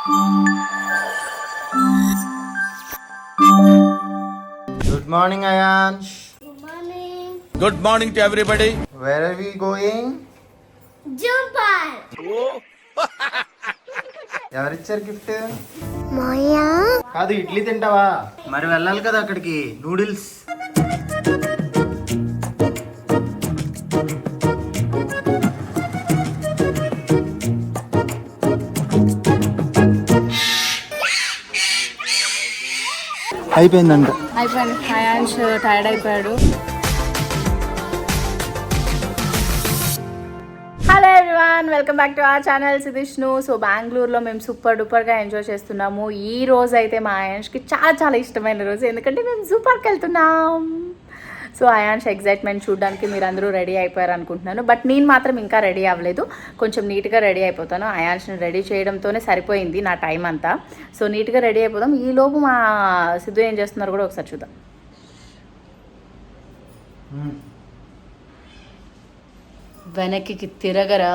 Good morning, Ayansh. Good morning. Good morning to everybody. Where are we going? Jumper. ఎవరిచ్చారు gift? Maya. కాదు, ఇడ్లీ తింటావా? మరి వెళ్ళాలి కదా అక్కడికి. నూడిల్స్. అయిపోయిందంట. అయిపోయింది. అయాన్ష్ టైర్డ్ అయిపోయాడు. Hello everyone, welcome back to our channel సిదిష్ను. సో బెంగళూరులో మేము సూపర్ డూపర్గా ఎంజాయ్ చేస్తున్నాము. ఈ రోజు అయితే మా అయాన్ష్కి చాలా చాలా ఇష్టమైన రోజు, ఎందుకంటే మేము జూ పార్క్ వెళ్తున్నాం. సో అయాన్ష్ ఎగ్జైట్మెంట్ చూడడానికి మీరు అందరూ రెడీ అయిపోయారు అనుకుంటున్నాను. బట్ నేను మాత్రం ఇంకా రెడీ అవ్వలేదు. కొంచెం నీట్గా రెడీ అయిపోతాను. అయాన్ష్ని రెడీ చేయడంతోనే సరిపోయింది నా టైం అంతా. సో నీట్గా రెడీ అయిపోతాం. ఈలోపు మా సిద్ధు ఏం చేస్తున్నారు కూడా ఒకసారి చూద్దాం. వెనక్కి తిరగరా.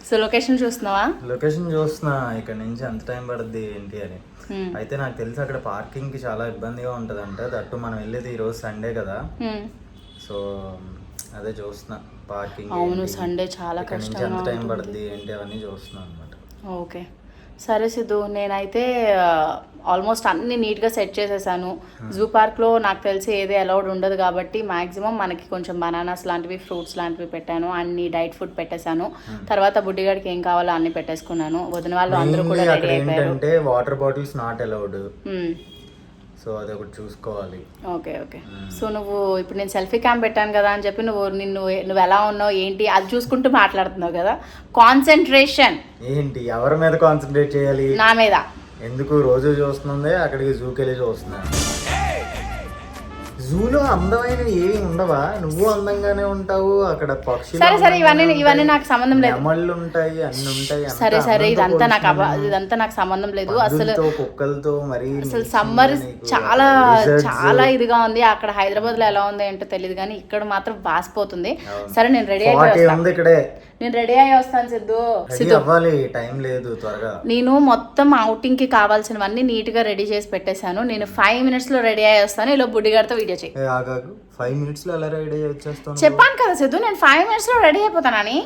సో లొకేషన్ చూస్తున్నావా? లొకేషన్ చూస్తున్నా. ఇక్కడ నుంచి ఎంత టైం పడుద్ది ఏంటి అని. అయితే నాకు తెలిసి అక్కడ పార్కింగ్ కి చాలా ఇబ్బందిగా ఉంటదంట. దట్టు మనం వెళ్ళేది ఈ రోజు సండే కదా. సో అదే చూస్తున్నా పార్కింగ్. అవును, సండే చాలా కష్టంగా ఎంత టైం పడుద్ది ఏంటి అవన్నీ చూస్తున్నా అనమాట. ఓకే సరే సిద్ధు, నేనైతే ఆల్మోస్ట్ అన్ని నీట్గా సెట్ చేసేసాను. జూ పార్క్లో నాకు తెలిసి ఏది అలౌడ్ ఉండదు కాబట్టి మ్యాక్సిమం మనకి కొంచెం బనానాస్ లాంటివి, ఫ్రూట్స్ లాంటివి పెట్టాను. అన్ని డైట్ ఫుడ్ పెట్టేశాను. తర్వాత బుడ్డిగాడికి ఏం కావాలో అన్ని పెట్టేసుకున్నాను. వదిన వాళ్ళు అందరూ కూడా రెడీ అయిపోయారు. Water bottles not allowed, so అది ఒకటి చూసుకోవాలి. Okay okay. సో నువ్వు ఇప్పుడు నేను సెల్ఫీ క్యామ్ పెట్టాను కదా అని చెప్పి నువ్వు ఎలా ఉన్నావు ఏంటి అది చూసుకుంటూ మాట్లాడుతున్నావు కదా. కాన్సన్ట్రేషన్ ఏంటి, ఎవరి మీద కాన్సన్ట్రేట్ చేయాలి? నా మీద. ఎందుకు? రోజు చూస్తుంది, అక్కడికి జూకి వెళ్ళి చూస్తున్నా. జూలో అందమైనవి ఏవి ఉండవా? నువ్వు అందంగానే ఉంటావు. అక్కడ పక్షులు. సరే సరే, ఇవన్నీ నాకు సంబంధం లేదు. నెమళ్ళు ఉంటాయి, అన్ని ఉంటాయి. సరే సరే, ఇదంతా నాకు సంబంధం లేదు అసలు. కుక్కలతో మరి అసలు సమ్మర్ చాలా చాలా ఇదిగా ఉంది. అక్కడ హైదరాబాద్ లో ఎలా ఉందో ఏంటో తెలియదు, కానీ ఇక్కడ మాత్రం బాసిపోతుంది. సరే నేను రెడీ నేను రెడీ అయ్యి వస్తాను సిద్ధు. టైం లేదు, త్వరగా. నేను మొత్తం అవుటింగ్ కి కావాల్సినవన్నీ నీట్ గా రెడీ చేసి పెట్టేశాను. నేను 5 minutes లో రెడీ అయ్యి వస్తాను. ఇలా బుడ్డిగాడితో వీడియో చేయి. 5 minutes లో ఎలా రెడీ అయ్యి వచ్చేస్తాను? చెప్పాను కదా సిద్ధు, నేను 5 minutes లో రెడీ అయిపోతానని.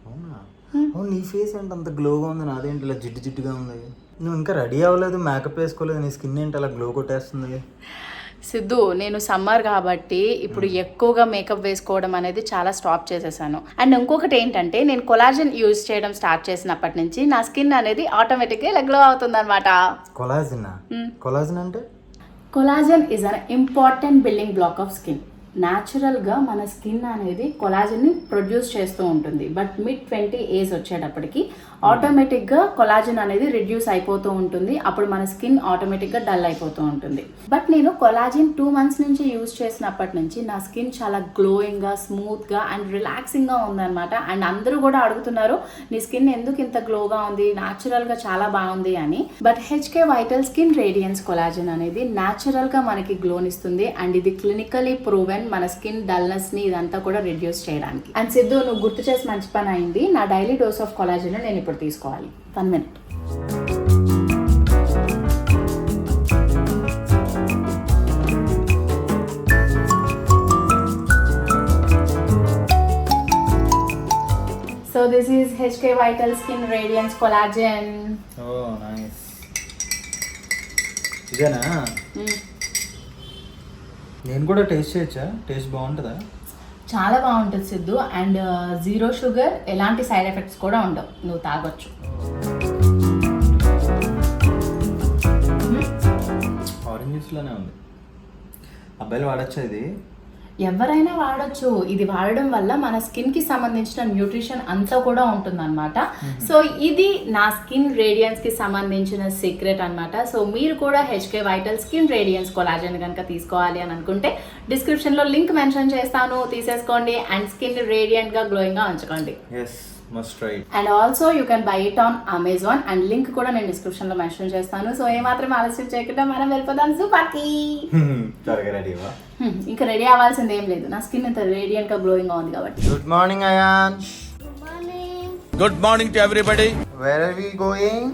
అవునా? నీ ఫేస్ ఏంటి అంత గ్లోగా ఉంది, నాదేంటి ఇలా జిడ్డు జిడ్డుగా ఉంది? నువ్వు ఇంకా రెడీ అవ్వలేదు, మేకప్ వేసుకోలేదు, నీ స్కిన్ ఏంటి అలా గ్లో కొట్టేస్తుంది? సిద్ధు, నేను సమ్మర్ కాబట్టి ఇప్పుడు ఎక్కువగా మేకప్ వేసుకోవడం అనేది చాలా స్టాప్ చేసేసాను. అండ్ ఇంకొకటి ఏంటంటే, నేను కొలాజన్ యూజ్ చేయడం స్టార్ట్ చేసినప్పటి నుంచి నా స్కిన్ అనేది ఆటోమేటిక్గా ఇలా గ్లో అవుతుంది అనమాట. కొలాజన్ అంటే? Collagen is an important building black of skin. న్యాచురల్గా మన స్కిన్ అనేది కొలాజన్ని ప్రొడ్యూస్ చేస్తూ ఉంటుంది. బట్ mid-20 ఏజ్ వచ్చేటప్పటికి ఆటోమేటిక్గా కొలాజన్ అనేది రిడ్యూస్ అయిపోతూ ఉంటుంది. అప్పుడు మన స్కిన్ ఆటోమేటిక్గా డల్ అయిపోతూ ఉంటుంది. బట్ నేను కొలాజన్ 2 months నుంచి యూజ్ చేసినప్పటి నుంచి నా స్కిన్ చాలా గ్లోయింగ్గా, స్మూత్గా అండ్ రిలాక్సింగ్గా ఉందన్నమాట. అండ్ అందరూ కూడా అడుగుతున్నారు, నీ స్కిన్ ఎందుకు ఇంత గ్లోగా ఉంది, న్యాచురల్గా చాలా బాగుంది అని. But HK vital skin radiance collagen అనేది న్యాచురల్గా మనకి గ్లోనిస్తుంది. అండ్ ఇది క్లినికలీ ప్రూవెన్ మన స్కిన్ డల్నెస్ ని ఇదంతా కూడా రిడ్యూస్ చేయడానికి. అండ్ సిద్ధు, నువ్వు గుర్తు చేసి మంచి పని అయింది. నా డైలీ డోస్ ఆఫ్ కొలాజన్ నేను ఇప్పుడు తీసుకోవాలి. 1 minute. So this is HK Vital Skin Radiance Collagen. Oh, nice. ఇదేనా? నేను కూడా టేస్ట్ చేయొచ్చా? టేస్ట్ బాగుంటుందా? చాలా బాగుంటుంది సిద్ధు. అండ్ 0 sugar, ఎలాంటి సైడ్ ఎఫెక్ట్స్ కూడా ఉండవు. నువ్వు తాగొచ్చు. ఆరెంజ్ జ్యూస్లోనే ఉంది. అబ్బాయిలు వాడచ్చా ఇది? ఎవరైనా వాడచ్చు. ఇది వాడడం వల్ల మన స్కిన్ కి సంబంధించిన న్యూట్రిషన్ అంతా కూడా ఉంటుంది అనమాట. సో ఇది నా స్కిన్ రేడియన్స్ కి సంబంధించిన సీక్రెట్ అనమాట. సో మీరు కూడా HK vital skin radiance collagen కనుక తీసుకోవాలి అని అనుకుంటే డిస్క్రిప్షన్ లో లింక్ మెన్షన్ చేస్తాను, తీసేసుకోండి. అండ్ స్కిన్ రేడియంట్ గా గ్లోయింగ్ గా ఉంచుకోండి. must try. And also you can buy it on Amazon and link కూడా నేను డిస్క్రిప్షన్ లో మెన్షన్ చేస్తాను. సో ఏమాత్రం ఆలస్యం చేయకుండా మనం వెళ్ళిపోదాం జూ పార్క్ కి. త్వరగా రెడీ అవ్వ. ఇంకా రెడీ అవ్వాల్సింది ఏం లేదు, నా స్కిన్ ఇంత రేడియంట్ గా గ్లోయింగ్ గా ఉంది కాబట్టి. Good morning Ayansh. Good morning. Good morning to everybody. Where are we going?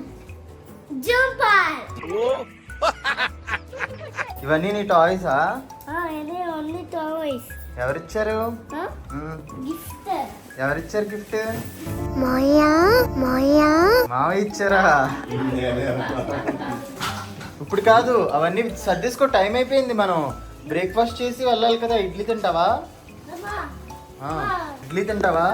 Zoom park. ఇవన్నీ నీ టాయ్సా? ఇది ఓన్లీ టాయ్స్. ఎవరిచ్చారు? గిఫ్ట్. ఎవరిచ్చారు గిఫ్ట్? మాయా మాయా మావయ్య ఇచ్చారా? ఇప్పుడు కాదు, అవన్నీ సర్దేసుకో, టైం అయిపోయింది. మనం బ్రేక్ఫాస్ట్ చేసి వెళ్ళాలి కదా. ఇడ్లీ తింటావా? ఇడ్లీ తింటావా?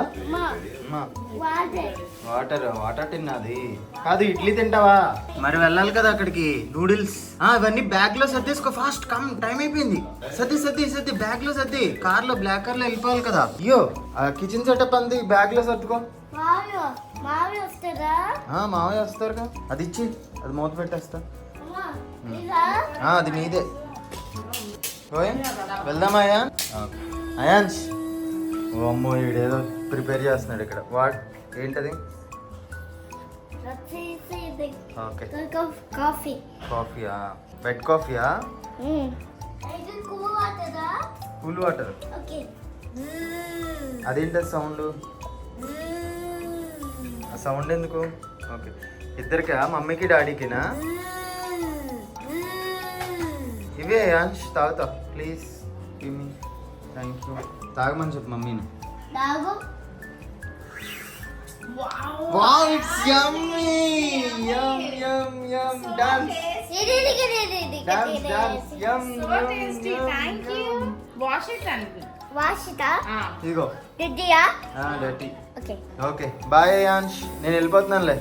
వాటర్ తిన్నది కాదు, ఇడ్లీ తింటావా? మరి వెళ్ళాలి కదా అక్కడికి. నూడిల్స్ ఇవన్నీ బ్యాగ్ లో సర్దేసుకో, ఫాస్ట్ కమ్, టైం అయిపోయింది. సర్ది బ్యాగ్ లో సర్ది. కార్ లో బ్లాక్ కార్ లో వెళ్ళిపోవాలి కదా. అయ్యో కిచెన్ సెటప్ అంది బ్యాగ్ లో సర్దుకో. మావయ్య వస్తారా? మావయ్య వస్తారుగా. అది ఇచ్చి, అది మూత పెట్టేస్తా. అది నీదే. వెళ్దామా అయాన్? అయాన్స్, ఓ అమ్మో, ఈడేదో ప్రిపేర్ చేస్తున్నాడు ఇక్కడ. ఏంటది? Okay, coffee. కాఫీయా? బెడ్ కాఫీయా? Cool water. అదేంటి సౌండ్? ఆ సౌండ్ ఎందుకు? ఓకే, ఇద్దరికా? మమ్మీకి డాడీకినా? ఇవే అంశ్, తాగుతా ప్లీజ్. Thank you. తాగమని చెప్పు మమ్మీని. Wow, it's yummy! Yum, yum, yum. Dance. Dance. Yum, yum, yum. Wash it and ఇదిగో. Dirty-యా? Dirty. Okay. Okay, bye Ansh. నేను వెళ్ళిపోతున్నానులే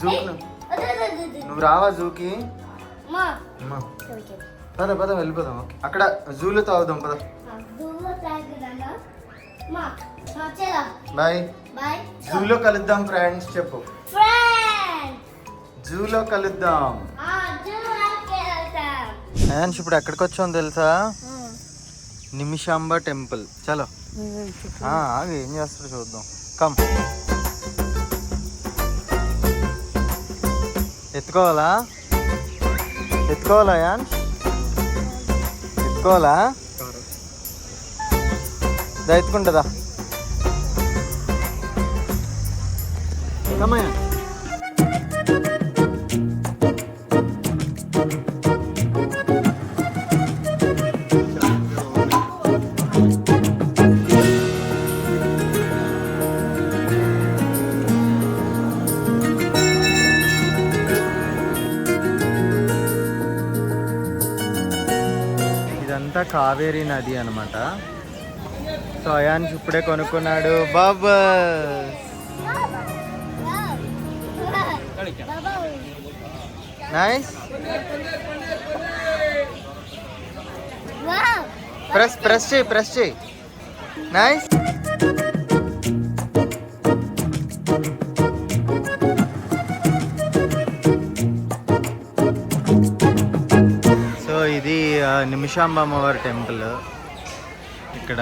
జూకి. నువ్వు రావా జూకి? మా. అమ్మా, పద వెళ్ళిపోదాం. ఓకే, అక్కడ జూలో తాగుదాం, పద. బాయ్. జూలో కలుద్దాం ఫ్రెండ్స్ చెప్పు. జూలో కలుద్దాం. అయాన్స్, ఇప్పుడు ఎక్కడికి వచ్చాం తెలుసా? నిమిషాంబ టెంపుల్. చలో ఆగి, ఏం చేస్తాడో చూద్దాం. కమ్. ఎత్తుకోవాలా అయాన్స్? ఎత్తుకోవాలా? ఎత్తుకుంటుందా? కమయ్యా. ఇదంతా కావేరీ నది అన్నమాట. సో అయాన్స్ ఇప్పుడే కొనుక్కున్నాడు బాబా. నైస్. ప్రెస్ చేయి. నైస్. సో ఇది నిమిషాంబ అమ్మవారి టెంపుల్. ఇక్కడ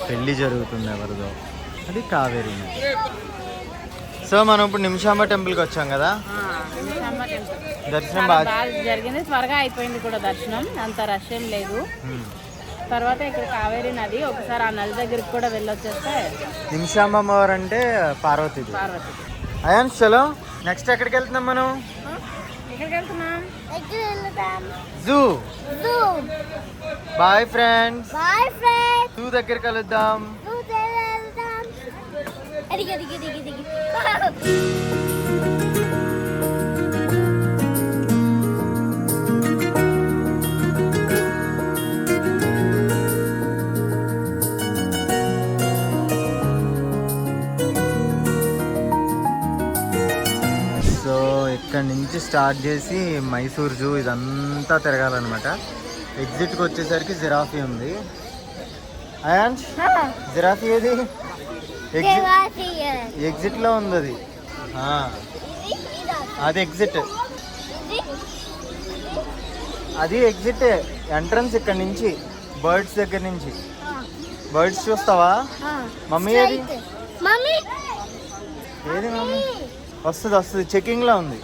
పెళ్లి జరుగుతుంది ఎవరిదో, అది కావేరీ నది. సో మనం ఇప్పుడు నిమిషాంబ టెంపుల్కి వచ్చాం కదా. దర్శనం బాగా జరిగింది, త్వరగా అయిపోయింది కూడా దర్శనం, అంత రష్ ఏం లేదు. తర్వాత ఇక్కడ కావేరీ నది, ఒకసారి ఆ నది దగ్గరికి కూడా వెళ్ళొచ్చేస్తే. నిమిషాంబ అమ్మవారు అంటే పార్వతి. అయాన్ చలో, నెక్స్ట్ ఎక్కడికి వెళ్తున్నాం మనం? ఎక్కడికి వెళ్తున్నాం? జూ. Bye friends. జూ దగ్గర కలుద్దాం. సో ఇక్కడ నుంచి స్టార్ట్ చేసి మైసూర్ జూ ఇదంతా తిరగాలన్నమాట. ఎగ్జిట్కి వచ్చేసరికి జిరాఫీ ఉంది. అయాన్స్, జిరాఫీ ఏది? ఎగ్జిట్లో ఉంది అది. అది ఎగ్జిట్. అది ఎగ్జిట్. ఎంట్రన్స్ ఇక్కడ నుంచి, బర్డ్స్ దగ్గర నుంచి. బర్డ్స్ చూస్తావా? మమ్మీ ఏది? ఏది మమ్మీ? వస్తుంది, చెకింగ్లో ఉంది.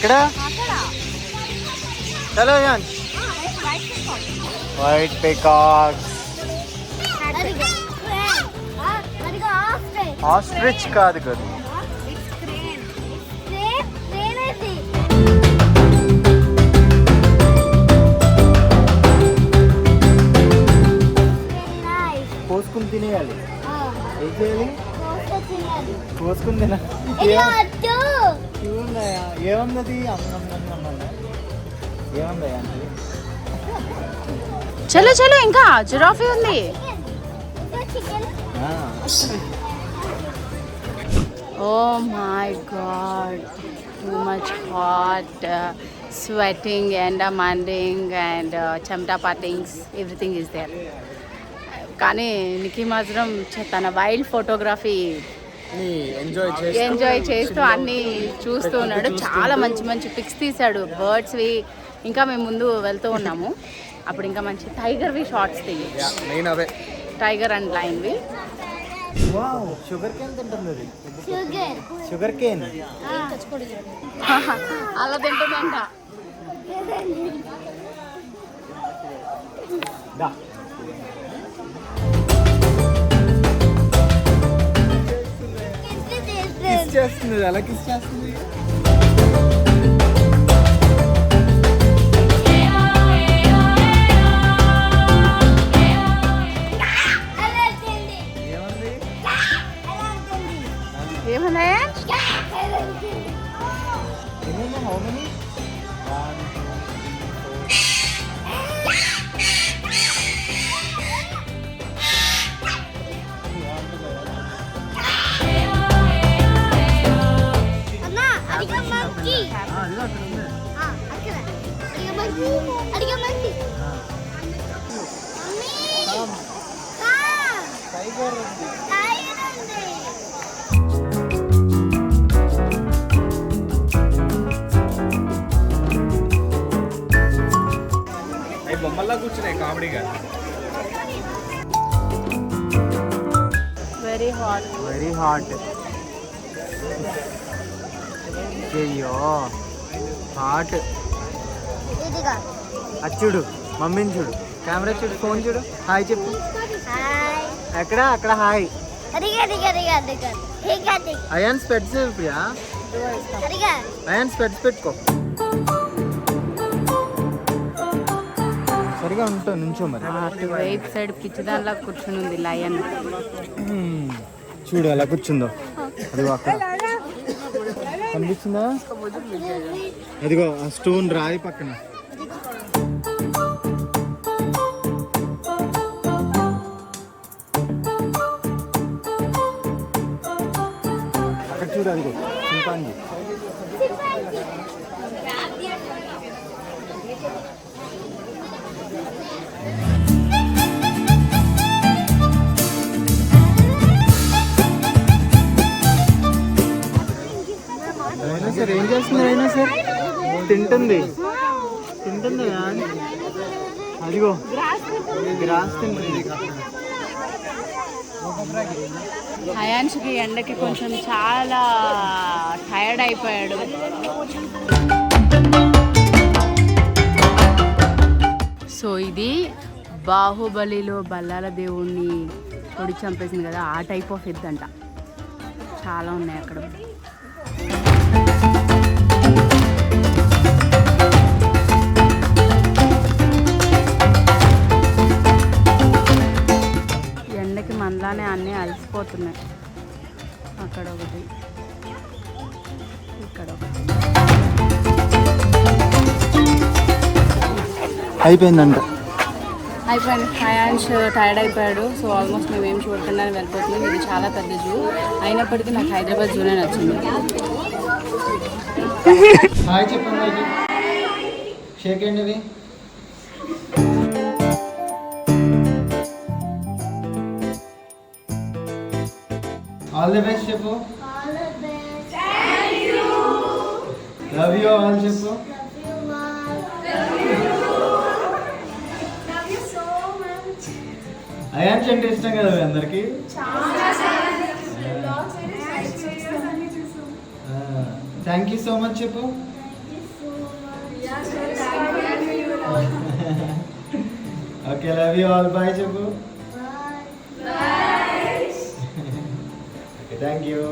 ఎక్కడ చలో యాన్ వైట్ పీకాక్స్ ఆస్ట్రిచ్ కాదు కదా కోసుకుని తినేయాలి ఏం చేయాలి కోసుకుని తినాలి ఏముందది ఏముందయ్యా అంటే చలో చలో ఇంకా జిరాఫీ ఉంది. Oh my god, too much hot, sweating and మండింగ్ అండ్ చెమటా పట్టింగ్స్, ఎవ్రీథింగ్ ఈస్ దేర్. కానీ నిక్కీ మాత్రం తన వైల్డ్ ఫోటోగ్రఫీ ఎంజాయ్ చేస్తూ అన్నీ చూస్తూ ఉన్నాడు. చాలా మంచి మంచి పిక్స్ తీశాడు బర్డ్స్వి. ఇంకా మేము ముందు వెళ్తూ ఉన్నాము, అప్పుడు ఇంకా మంచి టైగర్వి షార్ట్స్ తీయ, టైగర్ అండ్ లైన్వి. షుగర్ కేన్ తింటుంది, షుగర్ కేన్ అలా తింటుందంట. చేస్తుంది, అలా కిస్ చేస్తుంది. ఏమన్నా How many? 1, బొమ్మల్లా కూర్చున్నాయి కామెడీగా. Very hot, very hot. అయ్యో హాట్. అచ్చుడు మమ్మీని చూడు, కెమెరా చూడు, ఫోన్ చూడు, హాయ్ చెప్పు. ఎక్కడ అక్కడ హాయ్. అయాన్ స్పెట్స్ ప్రియా, అయాన్ స్పెట్స్ పెట్టుకో. సరిగా ఉంటా నుంచో మరి. వైపు సైడ్ పిచ్చి దానిలా కూర్చుని ఉంది లయన్. చూడు అలా కూర్చుందో, అదిగో అక్కడ కనిపిస్తుందా, అదిగో ఆ స్టోన్ రాయి పక్కన. అక్కడ చూడు, అదిగో చింపాంజీ. సార్ ఏం చేస్తుంది అయినా సార్? తింటుంది తింటుంది, అదిగో గ్రాస్ తింటుంది. అయాన్స్కి ఎండకి కొంచెం చాలా టైర్డ్ అయిపోయాడు. సో ఇది బాహుబలిలో బల్లాల దేవుణ్ణి పొడి చంపేసింది కదా, ఆ టైప్ ఆఫ్ ఎద్దంట. చాలా ఉన్నాయి అక్కడ. ఎండకి మనలానే అన్నీ అలసిపోతున్నాయి. అక్కడ ఒకటి, ఇక్కడ ఒకటి. అయిపోయిందంట, అయిపోయింది. అయాన్ష్ టైర్డ్ అయిపోయాడు. సో ఆల్మోస్ట్ మేమేం చూడకుండా వెళ్ళిపోతున్నాం. ఇది చాలా పెద్ద జూ, అయినప్పటికీ నాకు హైదరాబాద్ జూనే నచ్చింది. హాయ్ చెప్పండి, షేక్ అండి. అది ఆల్ ది బెస్ట్ చెప్పు. లవ్ యూ ఆల్ చెప్పు. అయాన్స్ అంటే ఇష్టం కదా మీ అందరికి. థ్యాంక్ యూ సో మచ్ చెప్పు. Okay love you all bye చెప్పు. Okay thank you.